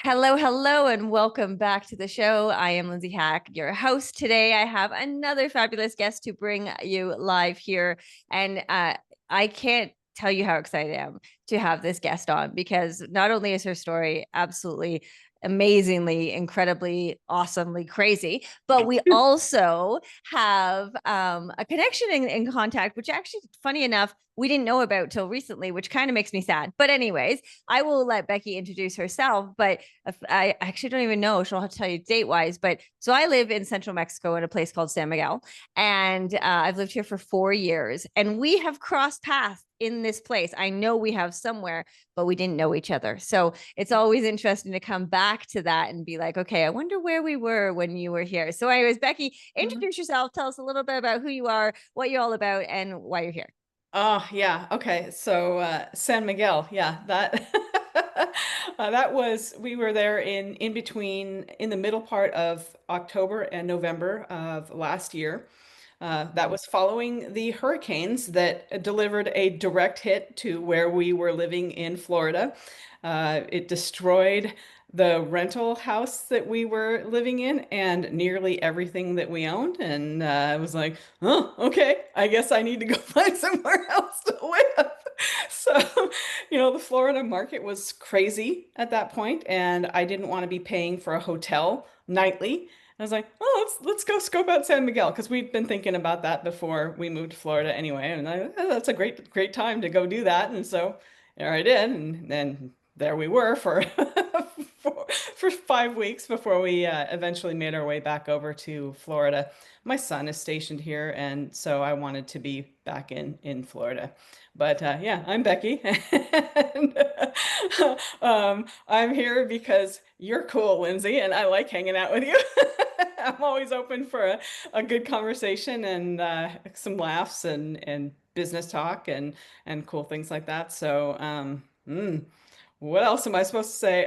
Hello, hello, and welcome back to the show. I am Lindsay Hack, your host. Today, I have another fabulous guest to bring you live here. And I can't tell you how excited I am to have this guest on because not only is her story absolutely amazingly, incredibly, awesomely crazy, but we also have a connection in contact, which actually, funny enough, we didn't know about till recently, which kind of makes me sad. But anyways, I will let Becky introduce herself. But I actually don't even know. She'll have to tell you date wise. But so I live in central Mexico in a place called San Miguel. And I've lived here for 4 years. And we have crossed paths in this place. I know we have somewhere, but we didn't know each other. So it's always interesting to come back to that and be like, okay, I wonder where we were when you were here. So, anyways, Becky, Mhm. introduce yourself. Tell us a little bit about who you are, what you're all about, and why you're here. Oh, yeah. Okay. So San Miguel, yeah, that that was we were there in between in the middle part of October and November of last year. That was following the hurricanes that delivered a direct hit to where we were living in Florida. It destroyed the rental house that we were living in and nearly everything that we owned. And I was like, oh, okay, I guess I need to go find somewhere else to live. So, the Florida market was crazy at that point, and I didn't want to be paying for a hotel nightly. I was like, oh, let's go scope out San Miguel because we'd been thinking about that before we moved to Florida anyway, and that's a great time to go do that. And so there I did, and then there we were for for 5 weeks before we eventually made our way back over to Florida. My son is stationed here, and so I wanted to be back in Florida. But yeah, I'm Becky, and I'm here because you're cool, Lindsay, and I like hanging out with you. I'm always open for a good conversation and some laughs and business talk and cool things like that. So, what else am I supposed to say?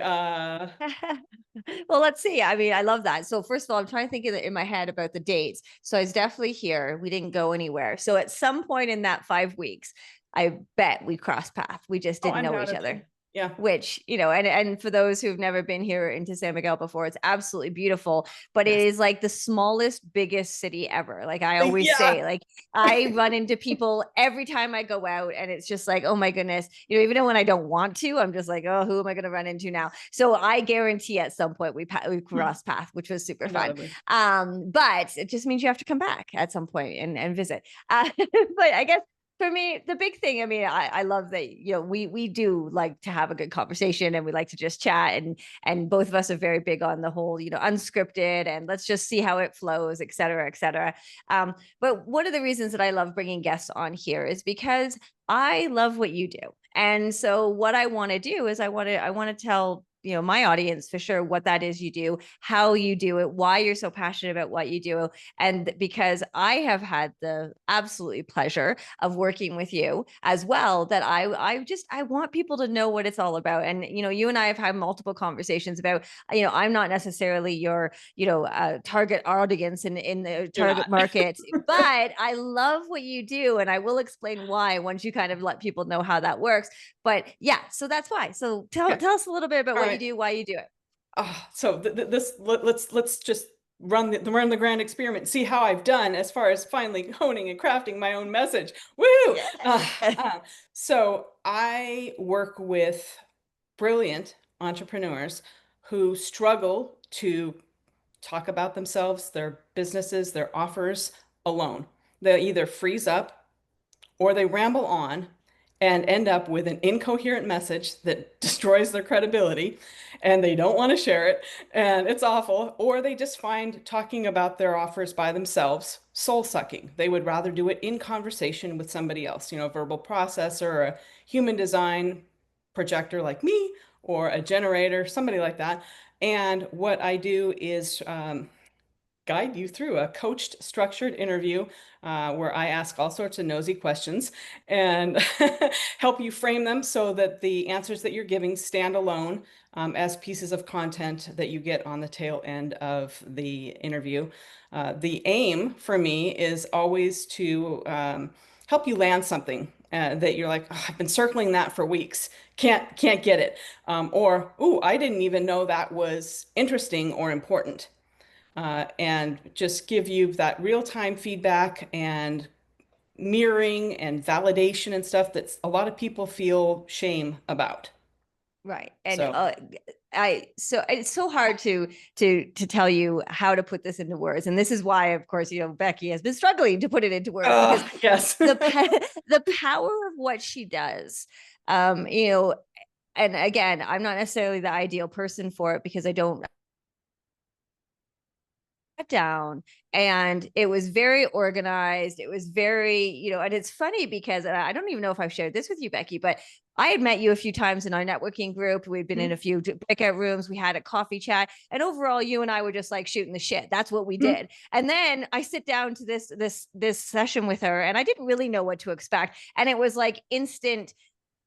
Well, let's see. I mean, I love that. So, first of all, I'm trying to think in my head about the dates. So, I was definitely here. We didn't go anywhere. So, at some point in that 5 weeks, I bet we crossed paths. We just Oh, didn't know each other. undoubtedly. Yeah. Which, and for those who've never been here into San Miguel before, it's absolutely beautiful, but it Yes. is like the smallest, biggest city ever. Like I always Yeah. say, like I run into people every time I go out, and it's just like, oh my goodness, even when I don't want to, I'm just like, oh, who am I going to run into now? So I guarantee at some point we crossed path, which was super fun. Undoubtedly. But it just means you have to come back at some point and visit. But I guess for me, the big thing, I mean, I love that, we do like to have a good conversation, and we like to just chat, and both of us are very big on the whole, unscripted, and let's just see how it flows, et cetera, et cetera. But one of the reasons that I love bringing guests on here is because I love what you do. And so what I want to do is I want to tell my audience for sure what that is you do, how you do it, why you're so passionate about what you do. And because I have had the absolutely pleasure of working with you as well, that I want people to know what it's all about. And you and I have had multiple conversations about, I'm not necessarily your target audience in the You're target not. market, but I love what you do, and I will explain why once you kind of let people know how that works. But yeah, so that's why. So tell Okay. tell us a little bit about All what you right. do, why you do it. So let's just run the grand experiment. See how I've done as far as finally honing and crafting my own message. Woo! Yeah. So I work with brilliant entrepreneurs who struggle to talk about themselves, their businesses, their offers alone. They either freeze up or they ramble on and end up with an incoherent message that destroys their credibility and they don't want to share it and it's awful, or they just find talking about their offers by themselves soul sucking. They would rather do it in conversation with somebody else, a verbal processor or a human design projector like me or a generator, somebody like that. And what I do is guide you through a coached, structured interview where I ask all sorts of nosy questions and help you frame them so that the answers that you're giving stand alone as pieces of content that you get on the tail end of the interview. The aim for me is always to help you land something that you're like, oh, I've been circling that for weeks, can't get it, or ooh, I didn't even know that was interesting or important, and just give you that real-time feedback and mirroring and validation and stuff that a lot of people feel shame about. Right. And So, so it's so hard to tell you how to put this into words. And this is why, of course, Becky has been struggling to put it into words, because yes. the power of what she does, and again, I'm not necessarily the ideal person for it because I don't down, and it was very organized. It was very, and it's funny because I don't even know if I've shared this with you, Becky, but I had met you a few times in our networking group. We'd been in a few breakout rooms. We had a coffee chat, and overall, you and I were just like shooting the shit. That's what we did. And then I sit down to this session with her, and I didn't really know what to expect, and it was like instant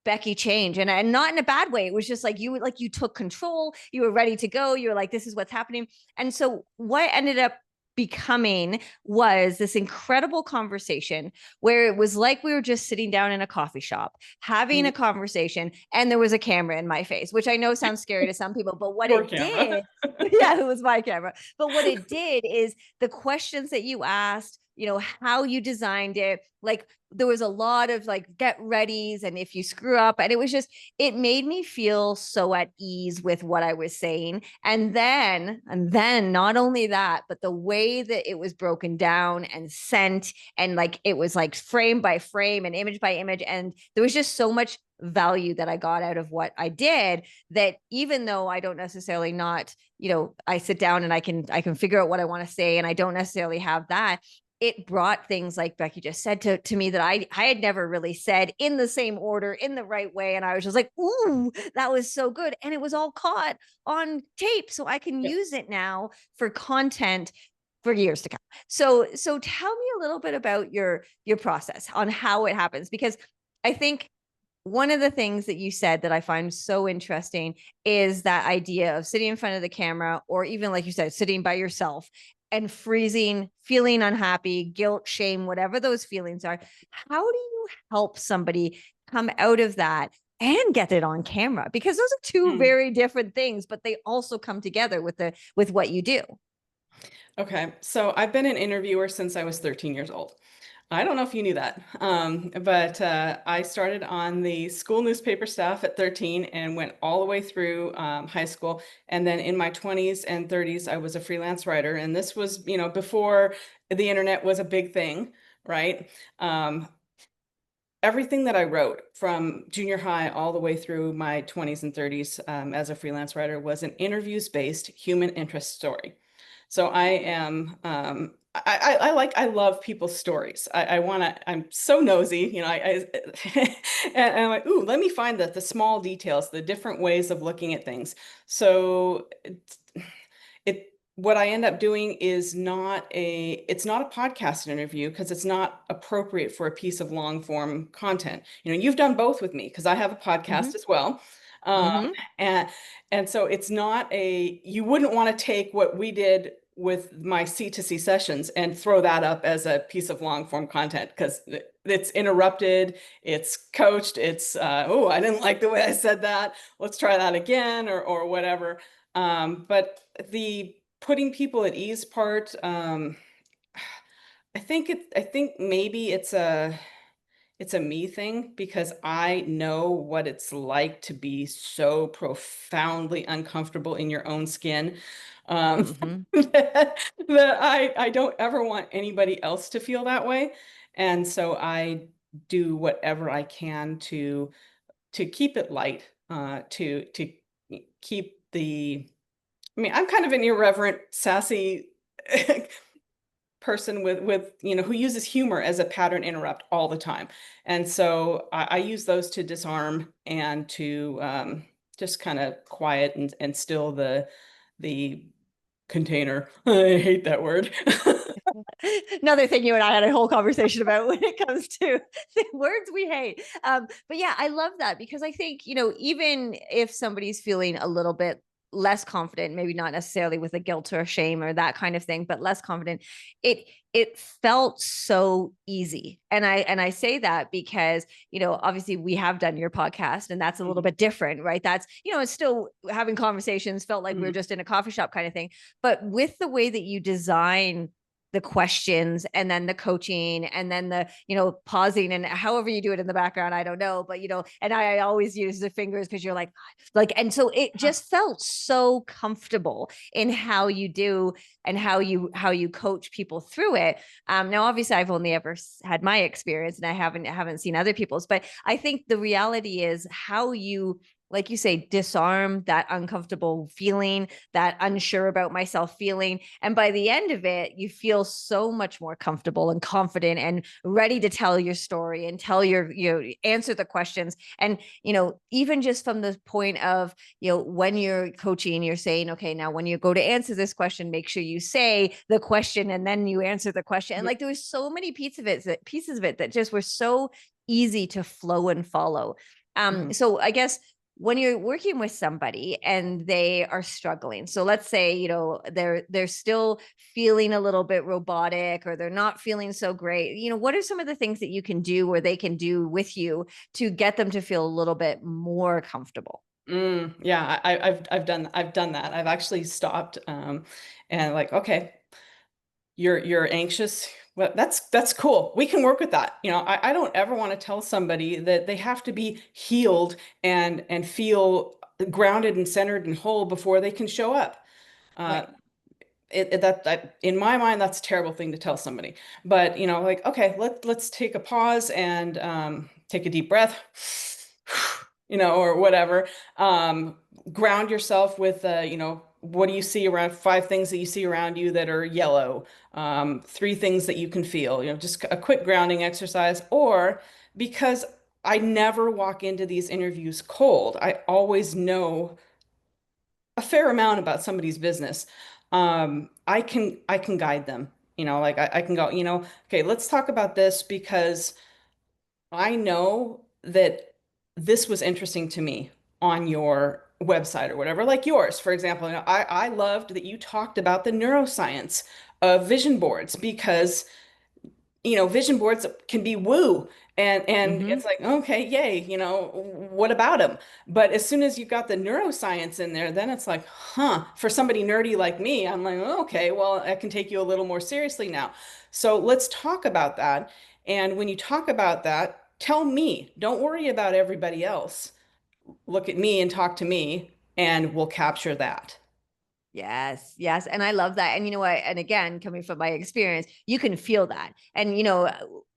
Becky change, and not in a bad way. It was just like you took control. You were ready to go. You were like, this is what's happening. And so what ended up becoming was this incredible conversation where it was like we were just sitting down in a coffee shop having a conversation, and there was a camera in my face, which I know sounds scary to some people, but what Your it camera. did, yeah, it was my camera. But what it did is the questions that you asked, how you designed it, like there was a lot of like get readies and if you screw up, and it made me feel so at ease with what I was saying. And then not only that, but the way that it was broken down and sent, and like it was like frame by frame and image by image, and there was just so much value that I got out of what I did, that even though I don't necessarily not, I sit down and I can figure out what I want to say, and I don't necessarily have that, it brought things like Becky just said to me that I had never really said in the same order, in the right way. And I was just like, ooh, that was so good. And it was all caught on tape. So I can use it now for content for years to come. So tell me a little bit about your process on how it happens, because I think one of the things that you said that I find so interesting is that idea of sitting in front of the camera, or even like you said, sitting by yourself and freezing, feeling unhappy, guilt, shame, whatever those feelings are. How do you help somebody come out of that and get it on camera? Because those are two very different things, but they also come together with what you do. Okay, so I've been an interviewer since I was 13 years old. I don't know if you knew that, but I started on the school newspaper staff at 13 and went all the way through high school. And then in my 20s and 30s, I was a freelance writer. And this was, before the internet was a big thing, right? Everything that I wrote from junior high all the way through my 20s and 30s as a freelance writer was an interviews-based human interest story. So I am, I love people's stories. I'm so nosy, and I'm like, ooh, let me find the small details, the different ways of looking at things. So what I end up doing is it's not a podcast interview because it's not appropriate for a piece of long form content. You've done both with me because I have a podcast as well. Mm-hmm. And so it's not you wouldn't want to take what we did with my C2C sessions and throw that up as a piece of long form content because it's interrupted, it's coached, it's, oh, I didn't like the way I said that. Let's try that again or whatever. But the putting people at ease part, I think maybe it's a me thing because I know what it's like to be so profoundly uncomfortable in your own skin, Mm-hmm. that I don't ever want anybody else to feel that way. And so I do whatever I can to keep it light, to keep I'm kind of an irreverent, sassy person with who uses humor as a pattern interrupt all the time. And so I use those to disarm and to just kind of quiet and still the container. I hate that word. Another thing you and I had a whole conversation about when it comes to the words we hate. But yeah, I love that because I think, even if somebody's feeling a little bit less confident, maybe not necessarily with a guilt or a shame or that kind of thing, but less confident, it felt so easy. And I say that because, obviously we have done your podcast, and that's a little Mhm. bit different, right? That's, it's still having conversations, felt like we were Mhm. just in a coffee shop kind of thing. But with the way that you design the questions, and then the coaching, and then the, pausing, and however you do it in the background, I don't know, but and I always use the fingers, because you're like, and so it just felt so comfortable in how you do, and how you coach people through it. Now obviously I've only ever had my experience, and I haven't seen other people's, but I think the reality is how you, like you say, disarm that uncomfortable feeling, that unsure about myself feeling. And by the end of it, you feel so much more comfortable and confident and ready to tell your story and tell answer the questions. And, even just from the point of, when you're coaching, you're saying, okay, now when you go to answer this question, make sure you say the question and then you answer the question. And like, there was so many pieces of it that just were so easy to flow and follow. Mhm. So I guess when you're working with somebody and they are struggling, so let's say, they're still feeling a little bit robotic, or they're not feeling so great, what are some of the things that you can do, or they can do with you, to get them to feel a little bit more comfortable? Yeah, I've done that. I've actually stopped, and like, okay, you're anxious. Well, that's cool. We can work with that. I don't ever want to tell somebody that they have to be healed and feel grounded and centered and whole before they can show up. Uh, Right. in my mind, that's a terrible thing to tell somebody. But like, okay, let's take a pause and take a deep breath, or whatever. Um, Ground yourself with, what do you see around, five things that you see around you that are yellow, three things that you can feel, just a quick grounding exercise. Or because I never walk into these interviews cold, I always know a fair amount about somebody's business. I can guide them. Like I can go, okay, let's talk about this because I know that this was interesting to me on your website or whatever, like yours, for example. I loved that you talked about the neuroscience of vision boards because vision boards can be woo. And Mm-hmm. it's like, okay, yay, what about them? But as soon as you got the neuroscience in there, then it's like, huh, for somebody nerdy like me, I'm like, "Oh, okay, well, I can take you a little more seriously now." So let's talk about that. And when you talk about that, tell me, don't worry about everybody else. Look at me and talk to me, and we'll capture that. Yes, yes. And I love that. And you know what? And again, coming from my experience, you can feel that. And,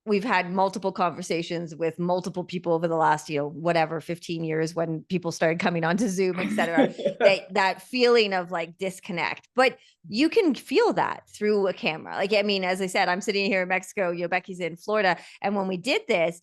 we've had multiple conversations with multiple people over the last, whatever, 15 years, when people started coming onto Zoom, et cetera, that feeling of like disconnect. But you can feel that through a camera. Like, I mean, as I said, I'm sitting here in Mexico, Becky's in Florida. And when we did this,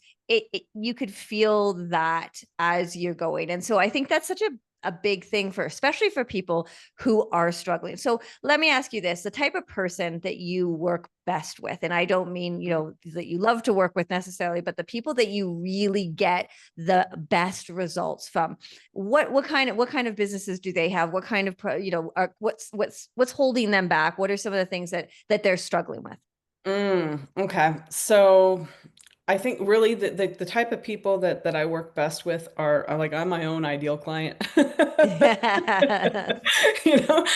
you could feel that as you're going. And so I think that's such a big thing, especially for people who are struggling. So let me ask you this: the type of person that you work best with, and I don't mean, that you love to work with necessarily, but the people that you really get the best results from, what kind of businesses do they have? What kind of, what's holding them back? What are some of the things that they're struggling with? Okay. So I think really the type of people that I work best with are like, I'm my own ideal client. You know,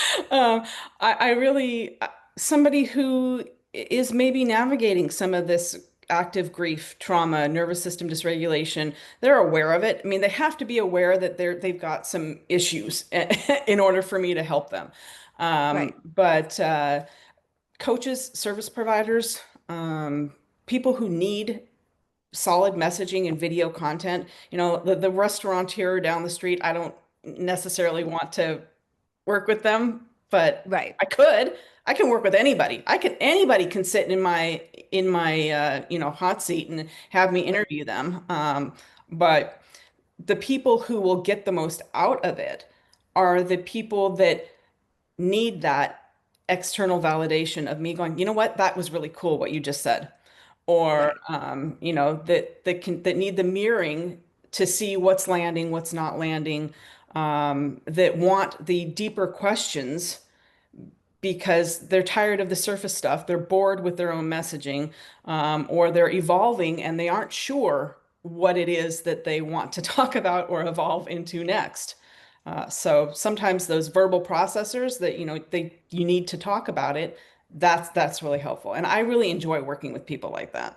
I really, somebody who is maybe navigating some of this active grief, trauma, nervous system dysregulation. They're aware of it. I mean, they have to be aware that they've got some issues in order for me to help them. Right. But coaches, service providers, people who need solid messaging and video content. The restaurateur down the street, I don't necessarily want to work with them, but Right. I could. I can work with anybody. Anybody can sit in my hot seat and have me Right. interview them. But the people who will get the most out of it are the people that need that external validation of me going, you know what, that was really cool what you just said. Or Right. that need the mirroring to see what's landing, what's not landing. that want the deeper questions because they're tired of the surface stuff. They're bored with their own messaging, or they're evolving and they aren't sure what it is that they want to talk about or evolve into next. So sometimes those verbal processors that you need to talk about it, that's really helpful. And I really enjoy working with people like that.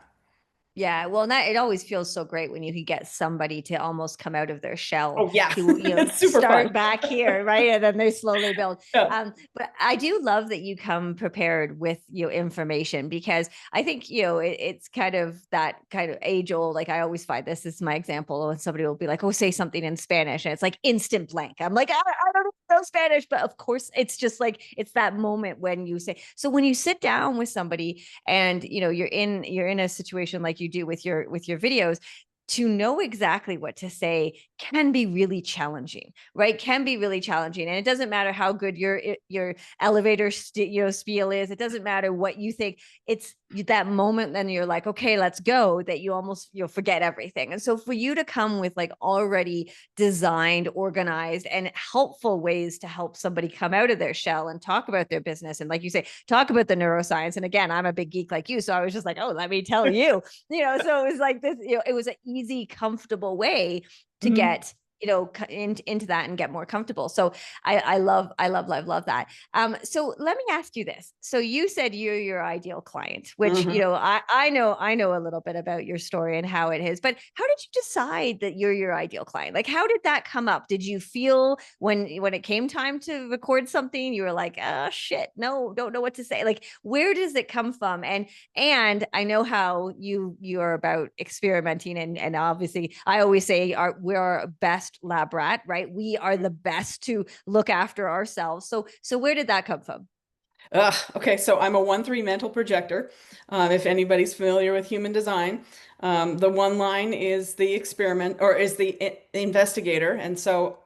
Yeah, well, that it always feels so great when you can get somebody to almost come out of their shell Oh yeah, to, it's super fun. start back here, right? And then they slowly build. Yeah. But I do love that you come prepared with your information because I think, it's kind of that kind of age old. Like I always find this is my example when somebody will be like, oh, say something in Spanish. And it's like instant blank. I'm like, I don't know Spanish, but of course it's just like it's that moment when you say so when you sit down with somebody and you're in a situation like you do with your videos, to know exactly what to say can be really challenging, right? Can be really challenging. And it doesn't matter how good your elevator spiel is. It doesn't matter what you think. It's that moment then you're like, okay, let's go, that you almost you'll forget everything. And so for you to come with like already designed, organized, and helpful ways to help somebody come out of their shell and talk about their business, and like you say, talk about the neuroscience. And again, I'm a big geek like you, so I was just like, oh, let me tell you, so it was like this, it was an easy, comfortable way to Mhm. get into that and get more comfortable. So I love that. So let me ask you this. So you said you're your ideal client, which Mhm. I know a little bit about your story and how it is, but how did you decide that you're your ideal client? Like how did that come up? Did you feel when it came time to record something, you were like, oh shit, no, don't know what to say? Like where does it come from? And I know how you're about experimenting, and obviously I always say we're our best lab rat, right? We are the best to look after ourselves. So where did that come from? Okay, so I'm a 1-3 mental projector. If anybody's familiar with human design, the one line is the experiment or is the investigator, and so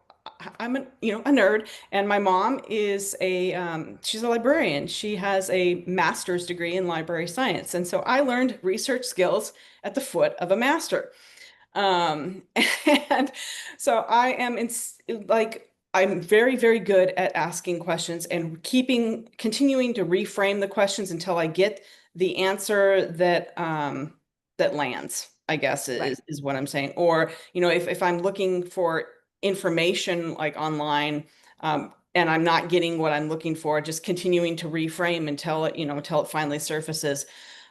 I'm a nerd. And my mom is she's a librarian. She has a master's degree in library science, and so I learned research skills at the foot of a master. Um, and so I am like, I'm very, very good at asking questions and continuing to reframe the questions until I get the answer that lands, I guess Right. is what I'm saying. Or, if I'm looking for information like online, and I'm not getting what I'm looking for, just continuing to reframe until it finally surfaces.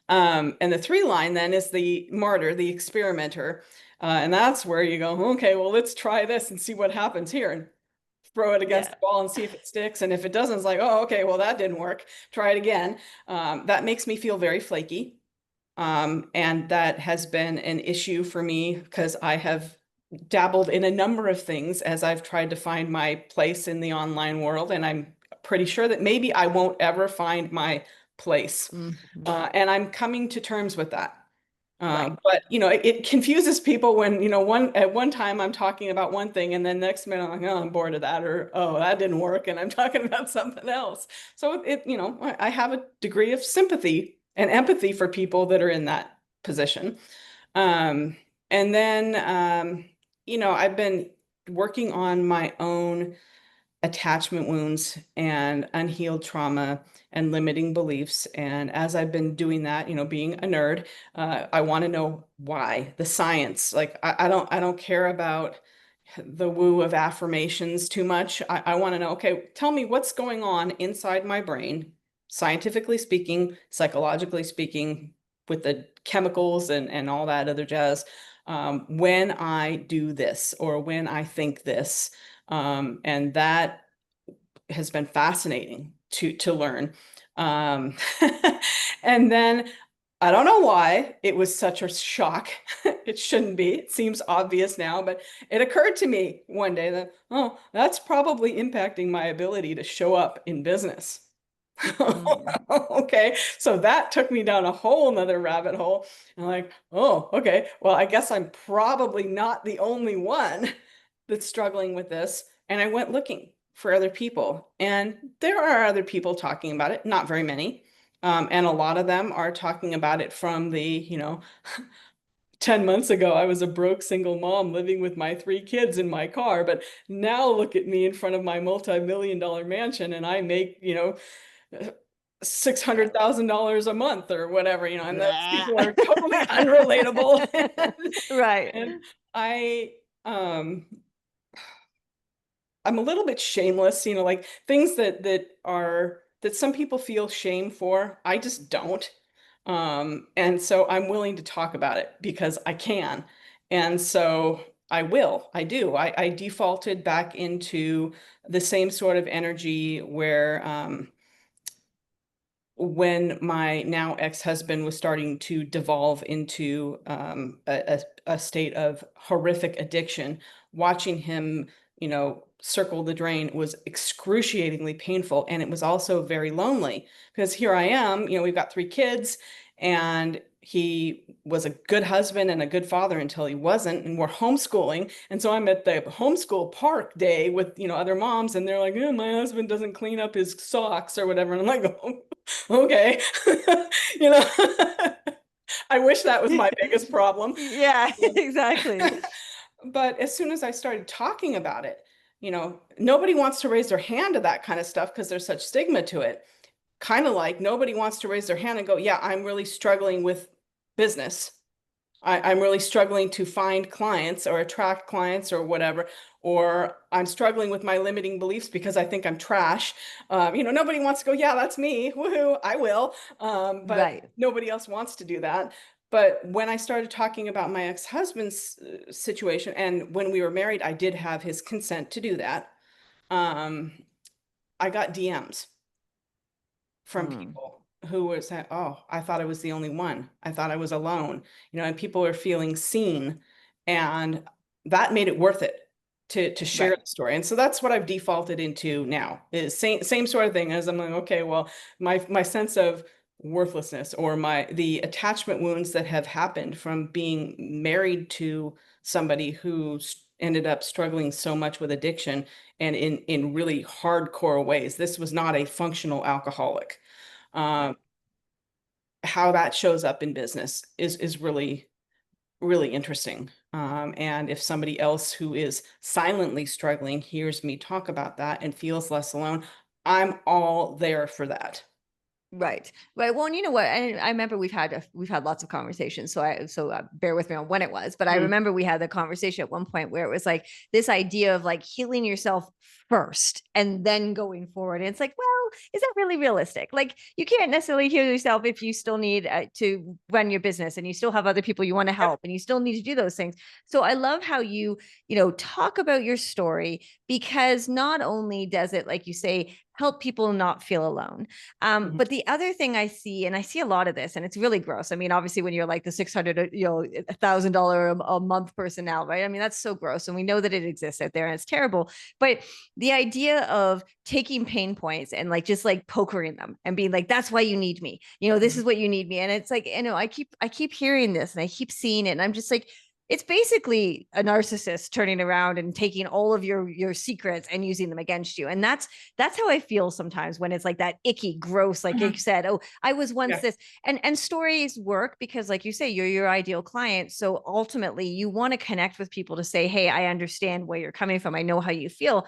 And the 3 line then is the martyr, the experimenter. And that's where you go, okay, well, let's try this and see what happens here and throw it against Yeah. the wall and see if it sticks. And if it doesn't, it's like, oh, okay, well, that didn't work. Try it again. That makes me feel very flaky. And that has been an issue for me because I have dabbled in a number of things as I've tried to find my place in the online world. And I'm pretty sure that maybe I won't ever find my place. Mhm. And I'm coming to terms with that. Right. But it confuses people when at one time I'm talking about one thing and then next minute I'm like, oh, I'm bored of that, or oh, that didn't work and I'm talking about something else. So I have a degree of sympathy and empathy for people that are in that position. Um, and then I've been working on my own attachment wounds and unhealed trauma and limiting beliefs. And as I've been doing that, being a nerd, I want to know why, the science. Like I don't care about the woo of affirmations too much. I want to know, okay, tell me what's going on inside my brain, scientifically speaking, psychologically speaking, with the chemicals and all that other jazz, when I do this or when I think this. And that has been fascinating to learn. Um, and then I don't know why it was such a shock. It shouldn't be. It seems obvious now, but it occurred to me one day that, oh, that's probably impacting my ability to show up in business. Mm. Okay, so that took me down a whole nother rabbit hole. I'm like, oh, okay, well, I guess I'm probably not the only one that's struggling with this. And I went looking for other people, and there are other people talking about it, not very many. And a lot of them are talking about it from the, 10 months ago, I was a broke single mom living with my 3 kids in my car. But now look at me in front of my multi-million-dollar mansion and I make, $600,000 a month or whatever, and those Blah. people are totally unrelatable. Right. And I, um, I'm a little bit shameless, like things that some people feel shame for, I just don't. And so I'm willing to talk about it because I can. And so I will. I do. I defaulted back into the same sort of energy where when my now ex-husband was starting to devolve into a state of horrific addiction, watching him, circle the drain was excruciatingly painful. And it was also very lonely because here I am, we've got 3 kids and he was a good husband and a good father until he wasn't. And we're homeschooling. And so I'm at the homeschool park day with, other moms and they're like, oh, my husband doesn't clean up his socks or whatever. And I'm like, oh, okay. You know, I wish that was my biggest problem. Yeah, exactly. But as soon as I started talking about it, nobody wants to raise their hand to that kind of stuff because there's such stigma to it. Kind of like nobody wants to raise their hand and go, yeah, I'm really struggling with business. I'm really struggling to find clients or attract clients or whatever, or I'm struggling with my limiting beliefs because I think I'm trash. Nobody wants to go, yeah, that's me. Woohoo, I will. But Right. nobody else wants to do that. But when I started talking about my ex-husband's situation, and when we were married, I did have his consent to do that. Um, I got DMs from Mm, people who were saying, oh, I thought I was the only one. I thought I was alone, and people are feeling seen. And that made it worth it to share right. the story. And so that's what I've defaulted into now is same sort of thing as I'm like, okay, well, my sense of worthlessness or the attachment wounds that have happened from being married to somebody who ended up struggling so much with addiction and in really hardcore ways. This was not a functional alcoholic. Right. um, how that shows up in business is really, really interesting. And if somebody else who is silently struggling hears me talk about that and feels less alone, I'm all there for that. Right. Right. Well, and you know what? And I remember we've had lots of conversations. So bear with me on when it was, but I Mhm. remember we had the conversation at one point where it was like this idea of like healing yourself first and then going forward. And it's like, well, is that really realistic? Like you can't necessarily heal yourself if you still need to run your business and you still have other people you want to Yep. help and you still need to do those things. So I love how you talk about your story because not only does it, like you say, help people not feel alone. Mhm. But the other thing I see, and I see a lot of this, and it's really gross. I mean, obviously, when you're like the 600, $1,000 a month person now, right? I mean, that's so gross, and we know that it exists out there, and it's terrible. But the idea of taking pain points and like just like pokering them and being like, "That's why you need me," this Mhm. is what you need me, and it's like, I keep hearing this, and I keep seeing it, and I'm just like, it's basically a narcissist turning around and taking all of your secrets and using them against you, and that's how I feel sometimes when it's like that icky, gross, like you Mhm. said, oh, I was once Yeah. this. And stories work because, like you say, you're your ideal client. So ultimately, you want to connect with people to say, hey, I understand where you're coming from. I know how you feel.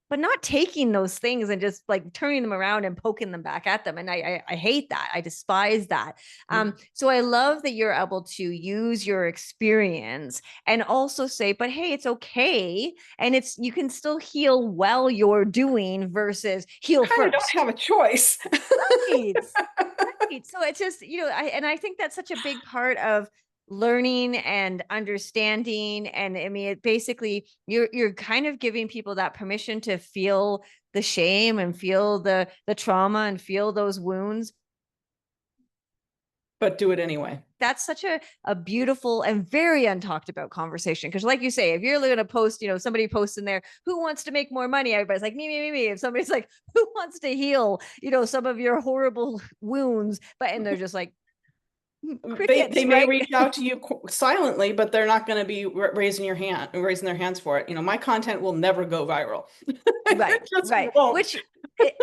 But not taking those things and just like turning them around and poking them back at them. And I hate that. I despise that. Mhm. So I love that you're able to use your experience and also say, but hey, it's okay, and it's you can still heal while you're doing versus heal Kind of don't first. have a choice. Right. Right. So it's just, I think that's such a big part of learning and understanding. And I mean, it basically you're kind of giving people that permission to feel the shame and feel the trauma and feel those wounds. But do it anyway. That's such a beautiful and very untalked about conversation. Because, like you say, if you're going to post, somebody posts in there, who wants to make more money? Everybody's like, me. If somebody's like, who wants to heal, some of your horrible wounds, and they're just like, They crickets, may right? reach out to you silently, but they're not going to be raising their hands for it. My content will never go viral. Right, It just right. won't. Which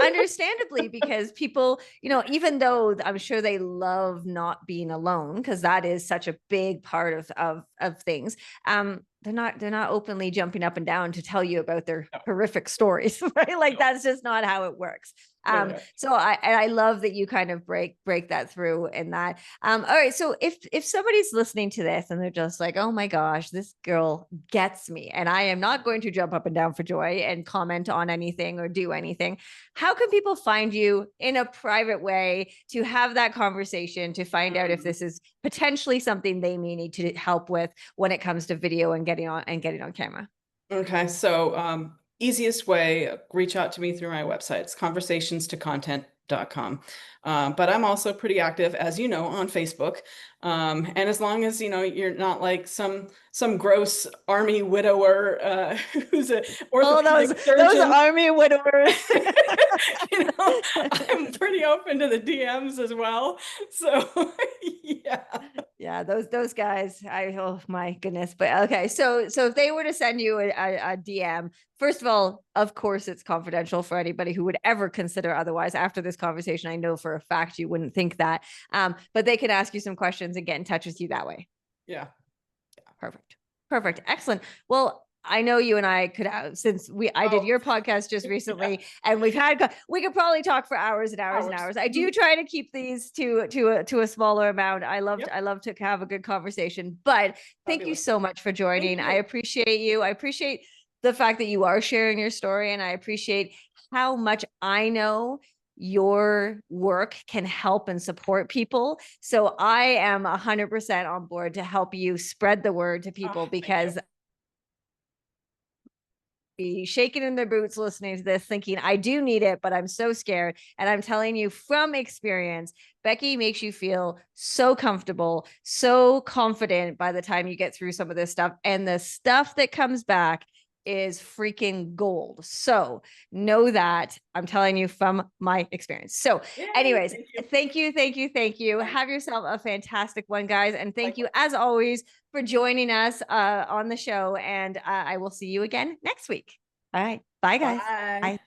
Understandably, because people, even though I'm sure they love not being alone, because that is such a big part of things, they're not openly jumping up and down to tell you about their No, horrific stories, right? Like no, that's just not how it works. no way. So I love that you kind of break that through in that. All right, so if somebody's listening to this and they're just like, oh my gosh, this girl gets me, and I am not going to jump up and down for joy and comment on anything or do anything, how can people find you in a private way to have that conversation, to find out if Mm. this is potentially something they may need to help with when it comes to video and getting on camera? Okay, so easiest way, reach out to me through my website. It's conversationstocontent.com. But I'm also pretty active, as you know, on Facebook. And as long as you're not like some gross army widower who's an Oh, those orthopedic surgeon. army widowers. I'm pretty open to the DMs as well. So yeah. Yeah, those guys. Oh my goodness. But okay, so if they were to send you a DM, first of all, of course, it's confidential for anybody who would ever consider otherwise. After this conversation, I know for a fact you wouldn't think that. But they can ask you some questions and get in touch with you that way. Yeah. Perfect. Excellent. Well, I know you and I could have, since I did Oh, your podcast just recently, yeah. and we could probably talk for hours and hours and hours. I do Mhm. try to keep these to a smaller amount. Yep. I love to have a good conversation, but thank you Fabulous. so much for Thank joining. I you. appreciate you. I appreciate the fact that you are sharing your story, and I appreciate how much I know your work can help and support people. So I am 100% on board to help you spread the word to people, Oh, thank you. because be shaking in their boots listening to this thinking I do need it, but I'm so scared. And I'm telling you from experience, Becky makes you feel so comfortable, so confident by the time you get through some of this stuff, and the stuff that comes back is freaking gold. So know that I'm telling you from my experience. So Yay, anyways, thank you. thank you. Thanks. Have yourself a fantastic one, guys. And thank you Likewise. as always for joining us on the show. And I will see you again next week. All right. Bye, guys. Bye. Bye.